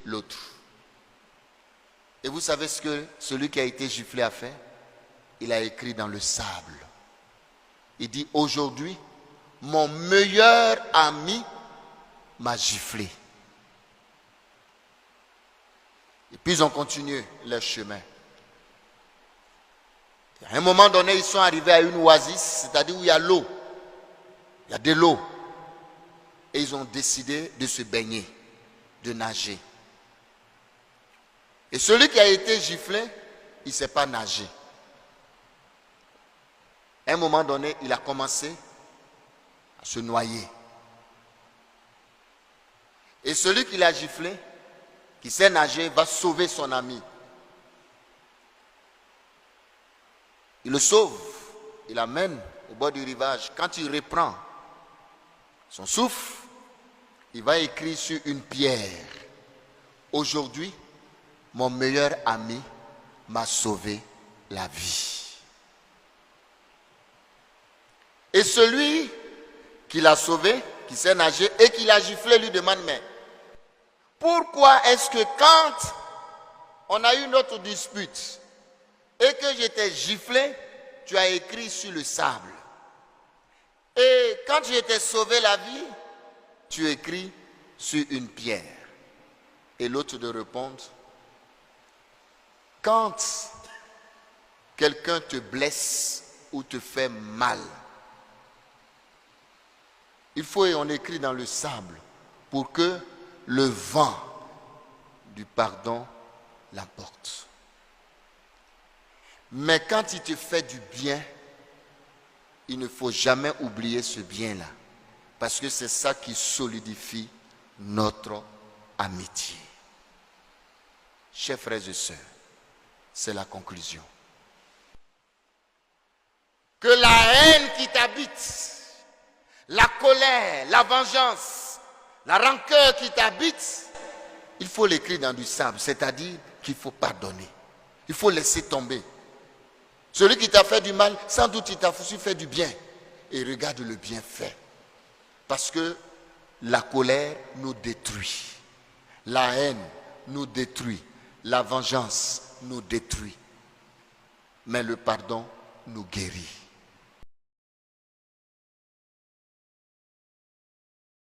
l'autre. Et vous savez ce que celui qui a été giflé a fait? Il a écrit dans le sable. Il dit, aujourd'hui, mon meilleur ami m'a giflé. Et puis ils ont continué leur chemin. Et à un moment donné, ils sont arrivés à une oasis, c'est-à-dire où il y a l'eau. Il y a de l'eau. Et ils ont décidé de se baigner, de nager. Et celui qui a été giflé, il ne sait pas nager. À un moment donné, il a commencé à se noyer. Et celui qui l'a giflé, qui sait nager, va sauver son ami. Il le sauve, il l'amène au bord du rivage. Quand il reprend son souffle, il va écrire sur une pierre, aujourd'hui, mon meilleur ami m'a sauvé la vie. Et celui qui l'a sauvé, qui sait nager et qui l'a giflé, lui demande, mais pourquoi est-ce que quand on a eu notre dispute et que j'étais giflé, tu as écrit sur le sable? Et quand je t'ai sauvé la vie, tu écris sur une pierre. Et l'autre de répondre, quand quelqu'un te blesse ou te fait mal, il faut, et on écrit dans le sable, pour que le vent du pardon l'emporte. Mais quand il te fait du bien, il ne faut jamais oublier ce bien-là. Parce que c'est ça qui solidifie notre amitié. Chers frères et sœurs, c'est la conclusion. Que la haine qui t'habite, la colère, la vengeance, la rancœur qui t'habite, il faut l'écrire dans du sable, c'est-à-dire qu'il faut pardonner. Il faut laisser tomber. Celui qui t'a fait du mal, sans doute il t'a fait du bien. Et regarde le bienfait. Parce que la colère nous détruit. La haine nous détruit. La vengeance nous détruit. Mais le pardon nous guérit.